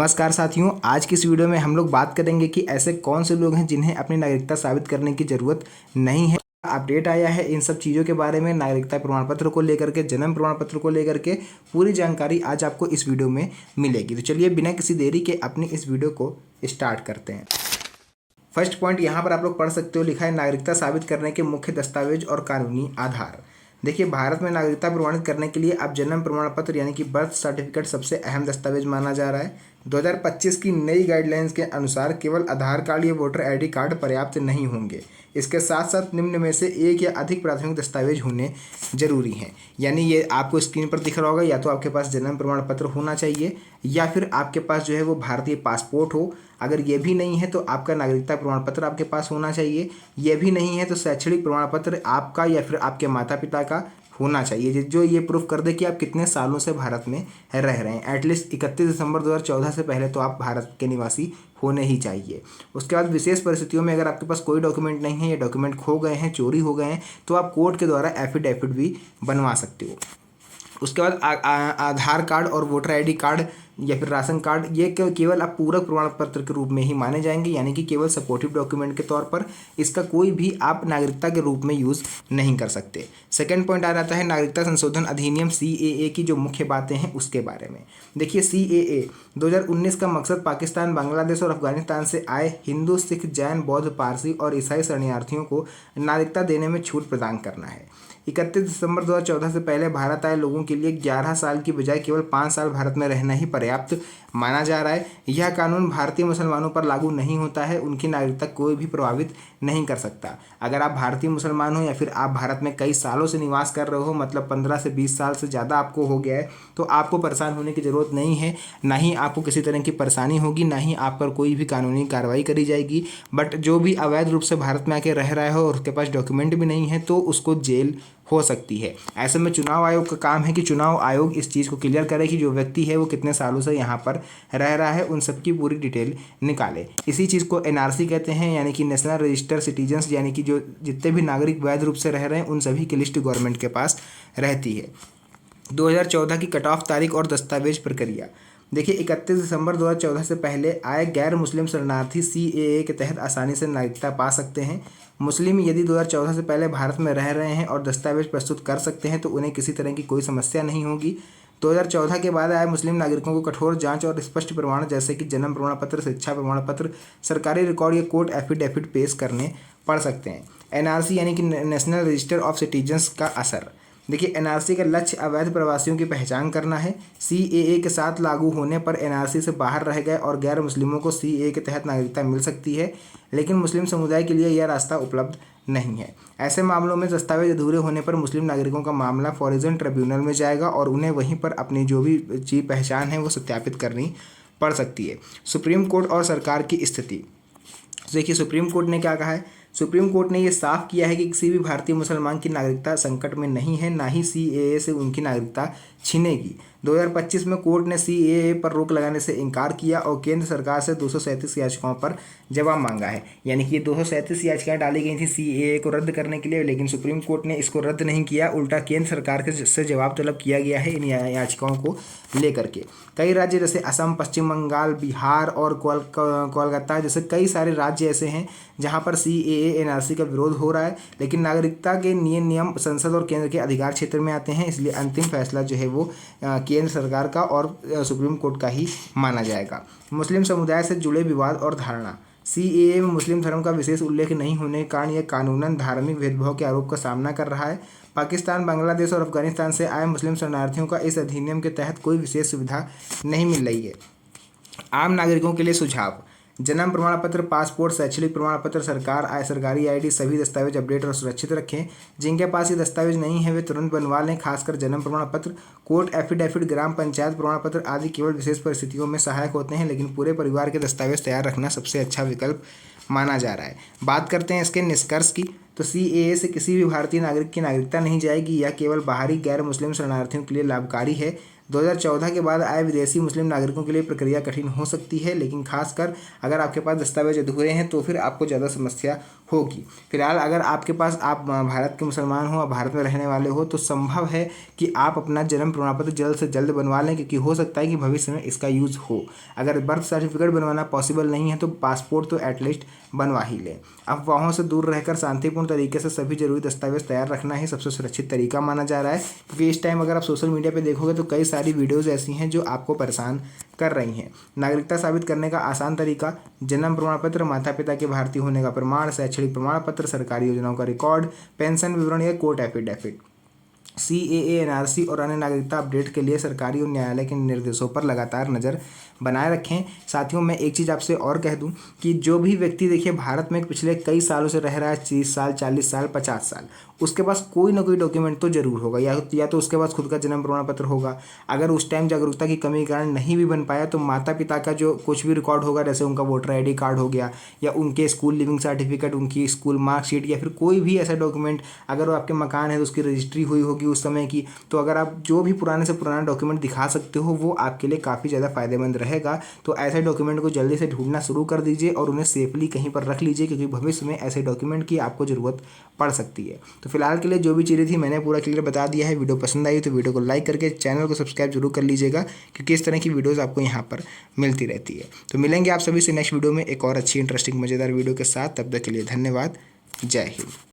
नमस्कार साथियों, आज की इस वीडियो में हम लोग बात करेंगे कि ऐसे कौन से लोग हैं जिन्हें अपनी नागरिकता साबित करने की ज़रूरत नहीं है। अपडेट आया है इन सब चीज़ों के बारे में, नागरिकता प्रमाण पत्र को लेकर के, जन्म प्रमाण पत्र को लेकर के पूरी जानकारी आज आपको इस वीडियो में मिलेगी। तो चलिए बिना किसी देरी के अपनी इस वीडियो को स्टार्ट करते हैं। फर्स्ट पॉइंट यहाँ पर आप लोग पढ़ सकते हो, लिखा है नागरिकता साबित करने के मुख्य दस्तावेज और कानूनी आधार। देखिए, भारत में नागरिकता प्रमाणित करने के लिए अब जन्म प्रमाण पत्र यानी कि बर्थ सर्टिफिकेट सबसे अहम दस्तावेज माना जा रहा है। 2025 की नई गाइडलाइंस के अनुसार केवल आधार कार्ड या वोटर आईडी कार्ड पर्याप्त नहीं होंगे। इसके साथ साथ निम्न में से एक या अधिक प्राथमिक दस्तावेज होने जरूरी हैं। यानी ये आपको स्क्रीन पर दिख रहा होगा, या तो आपके पास जन्म प्रमाण पत्र होना चाहिए या फिर आपके पास जो है वो भारतीय पासपोर्ट हो। अगर ये भी नहीं है तो आपका नागरिकता प्रमाण पत्र आपके पास होना चाहिए। ये भी नहीं है तो शैक्षणिक प्रमाण पत्र आपका या फिर आपके माता पिता का होना चाहिए, जो ये प्रूफ कर दे कि आप कितने सालों से भारत में रह रहे हैं। एटलीस्ट 31 दिसंबर 2014 से पहले तो आप भारत के निवासी होने ही चाहिए। उसके बाद विशेष परिस्थितियों में अगर आपके पास कोई डॉक्यूमेंट नहीं है या डॉक्यूमेंट खो गए हैं, चोरी हो गए हैं, तो आप कोर्ट के द्वारा एफिडेविट भी बनवा सकते हो। उसके बाद आधार कार्ड और वोटर आईडी कार्ड या फिर राशन कार्ड, ये केवल आप पूरक प्रमाण पत्र के रूप में ही माने जाएंगे, यानी कि केवल सपोर्टिव डॉक्यूमेंट के तौर पर। इसका कोई भी आप नागरिकता के रूप में यूज़ नहीं कर सकते। सेकंड पॉइंट आ जाता है नागरिकता संशोधन अधिनियम CAA की जो मुख्य बातें हैं उसके बारे में। देखिए, CAA 2019 का मकसद पाकिस्तान, बांग्लादेश और अफगानिस्तान से आए हिंदू, सिख, जैन, बौद्ध, पारसी और ईसाई शरणार्थियों को नागरिकता देने में छूट प्रदान करना है। 31 दिसंबर 2014 से पहले भारत आए लोगों के लिए 11 साल की बजाय केवल 5 साल भारत में रहना ही पर्याप्त माना जा रहा है। यह कानून भारतीय मुसलमानों पर लागू नहीं होता है, उनकी नागरिकता कोई भी प्रभावित नहीं कर सकता। अगर आप भारतीय मुसलमान हो या फिर आप भारत में कई सालों से निवास कर रहे हो, मतलब 15 से 20 साल से ज़्यादा आपको हो गया है, तो आपको परेशान होने की ज़रूरत नहीं है। ना ही आपको किसी तरह की परेशानी होगी, ना ही आप पर कोई भी कानूनी कार्रवाई करी जाएगी। बट जो भी अवैध रूप से भारत में आके रह रहा है और उसके पास डॉक्यूमेंट भी नहीं है, तो उसको जेल हो सकती है। ऐसे में चुनाव आयोग का काम है कि चुनाव आयोग इस चीज़ को क्लियर करे कि जो व्यक्ति है वो कितने सालों से यहाँ पर रह रहा है, उन सब की पूरी डिटेल निकाले। इसी चीज़ को NRC कहते हैं, यानी कि नेशनल रजिस्टर सिटीजन्स, यानी कि जो जितने भी नागरिक वैध रूप से रह रहे हैं उन सभी की लिस्ट गवर्नमेंट के पास रहती है। 2014 की कट ऑफ तारीख और दस्तावेज प्रक्रिया। देखिए, 31 दिसंबर 2014 से पहले आए गैर मुस्लिम शरणार्थी CAA के तहत आसानी से नागरिकता पा सकते हैं। मुस्लिम यदि 2014 से पहले भारत में रह रहे हैं और दस्तावेज प्रस्तुत कर सकते हैं तो उन्हें किसी तरह की कोई समस्या नहीं होगी। 2014 के बाद आए मुस्लिम नागरिकों को कठोर जांच और स्पष्ट प्रमाण जैसे कि जन्म प्रमाण पत्र, शिक्षा प्रमाण पत्र, सरकारी रिकॉर्ड या कोर्ट एफिडेविट पेश करने पड़ सकते हैं। NRC यानी कि नेशनल रजिस्टर ऑफ सिटीजन्स का असर। देखिए, NRC का लक्ष्य अवैध प्रवासियों की पहचान करना है। CAA के साथ लागू होने पर NRC से बाहर रह गए और गैर मुस्लिमों को CAA के तहत नागरिकता मिल सकती है, लेकिन मुस्लिम समुदाय के लिए यह रास्ता उपलब्ध नहीं है। ऐसे मामलों में दस्तावेज अधूरे होने पर मुस्लिम नागरिकों का मामला फॉरेन ट्रिब्यूनल में जाएगा और उन्हें वहीं पर अपनी जो भी चीज़ पहचान है वो सत्यापित करनी पड़ सकती है। सुप्रीम कोर्ट और सरकार की स्थिति। देखिए, सुप्रीम कोर्ट ने क्या कहा है। सुप्रीम कोर्ट ने ये साफ किया है कि किसी भी भारतीय मुसलमान की नागरिकता संकट में नहीं है, ना ही CAA से उनकी नागरिकता छीनेगी। 2025 में कोर्ट ने CAA पर रोक लगाने से इनकार किया और केंद्र सरकार से 237 याचिकाओं पर जवाब मांगा है। यानी कि ये 237 याचिकाएं डाली गई थी CAA को रद्द करने के लिए, लेकिन सुप्रीम कोर्ट ने इसको रद्द नहीं किया, उल्टा केंद्र सरकार के से जवाब तलब किया गया है इन याचिकाओं को लेकर के। कई राज्य जैसे असम, पश्चिम बंगाल, बिहार और कोलकाता जैसे कई सारे राज्य ऐसे हैं जहाँ पर CAA NRC का विरोध हो रहा है, लेकिन नागरिकता के नियम संसद और केंद्र के अधिकार क्षेत्र में आते हैं, इसलिए अंतिम फैसला जो है वो केंद्र सरकार का और सुप्रीम कोर्ट का ही माना जाएगा। मुस्लिम समुदाय से जुड़े विवाद और धारणा। CAA में मुस्लिम धर्म का विशेष उल्लेख नहीं होने के कारण यह कानूनन धार्मिक भेदभाव के आरोप का सामना कर रहा है। पाकिस्तान, बांग्लादेश और अफगानिस्तान से आए मुस्लिम शरणार्थियों का इस अधिनियम के तहत कोई विशेष सुविधा नहीं मिल रही है। आम नागरिकों के लिए सुझाव। जन्म प्रमाण पत्र, पासपोर्ट, शैक्षणिक प्रमाण पत्र, सरकारी ID सभी दस्तावेज अपडेट और सुरक्षित रखें। जिनके पास ये दस्तावेज नहीं है वे तुरंत बनवा लें, खासकर जन्म प्रमाण पत्र। कोर्ट एफिडेविट, ग्राम पंचायत प्रमाण पत्र आदि केवल विशेष परिस्थितियों में सहायक होते हैं, लेकिन पूरे परिवार के दस्तावेज तैयार रखना सबसे अच्छा विकल्प माना जा रहा है। बात करते हैं इसके निष्कर्ष की, तो CAA से किसी भी भारतीय नागरिक की नागरिकता नहीं जाएगी। यह केवल बाहरी गैर मुस्लिम शरणार्थियों के लिए लाभकारी है। 2014 के बाद आए विदेशी मुस्लिम नागरिकों के लिए प्रक्रिया कठिन हो सकती है, लेकिन खासकर अगर आपके पास दस्तावेज अधूरे हैं तो फिर आपको ज़्यादा समस्या होगी। फिलहाल अगर आपके पास आप भारत के मुसलमान हो और भारत में रहने वाले हो तो संभव है कि आप अपना जन्म प्रमाण पत्र जल्द से जल्द बनवा लें, क्योंकि हो सकता है कि भविष्य में इसका यूज़ हो। अगर बर्थ सर्टिफिकेट बनवाना पॉसिबल नहीं है तो पासपोर्ट तो एटलीस्ट बनवा ही लें। अफवाहों से दूर रहकर शांतिपूर्ण तरीके से सभी जरूरी दस्तावेज तैयार रखना ही सबसे सुरक्षित तरीका माना जा रहा है, क्योंकि इस टाइम अगर आप सोशल मीडिया पे देखोगे तो कई सारी वीडियोस ऐसी हैं जो आपको परेशान कर रही हैं। नागरिकता साबित करने का आसान तरीका: जन्म प्रमाण पत्र, माता पिता के भारतीय होने का प्रमाण, शैक्षणिक प्रमाण पत्र, सरकारी योजनाओं का रिकॉर्ड, पेंशन विवरण या कोर्ट एफिडेविट। CAA, NRC और अन्य नागरिकता अपडेट के लिए सरकारी और न्यायालय के निर्देशों पर लगातार नज़र बनाए रखें। साथियों, मैं एक चीज़ आपसे और कह दूं कि जो भी व्यक्ति देखिए भारत में पिछले कई सालों से रह रहा है, 30 साल, 40 साल, 50 साल, उसके पास कोई ना कोई डॉक्यूमेंट तो जरूर होगा, या तो उसके पास खुद का जन्म प्रमाण पत्र होगा। अगर उस टाइम जागरूकता की कमी के कारण नहीं भी बन पाया तो माता पिता का जो कुछ भी रिकॉर्ड होगा, जैसे उनका वोटर ID कार्ड हो गया या उनके स्कूल लिविंग सर्टिफिकेट, उनकी स्कूल मार्कशीट या फिर कोई भी ऐसा डॉक्यूमेंट, अगर वो आपके मकान है तो उसकी रजिस्ट्री हुई होगी उस समय की, तो अगर आप जो भी पुराने से पुराना डॉक्यूमेंट दिखा सकते हो वो आपके लिए काफ़ी ज़्यादा फायदेमंद रहेगा। तो ऐसे डॉक्यूमेंट को जल्दी से ढूंढना शुरू कर दीजिए और उन्हें सेफली कहीं पर रख लीजिए, क्योंकि भविष्य में ऐसे डॉक्यूमेंट की आपको ज़रूरत पड़ सकती है। तो फिलहाल के लिए जो भी चीज़ें थी मैंने पूरा क्लियर बता दिया है। वीडियो पसंद आई तो वीडियो को लाइक करके चैनल को सब्सक्राइब जरूर कर लीजिएगा, क्योंकि इस तरह की वीडियोज़ आपको यहाँ पर मिलती रहती है। तो मिलेंगे आप सभी से नेक्स्ट वीडियो में एक और अच्छी इंटरेस्टिंग मज़ेदार वीडियो के साथ। तब तक के लिए धन्यवाद। जय हिंद।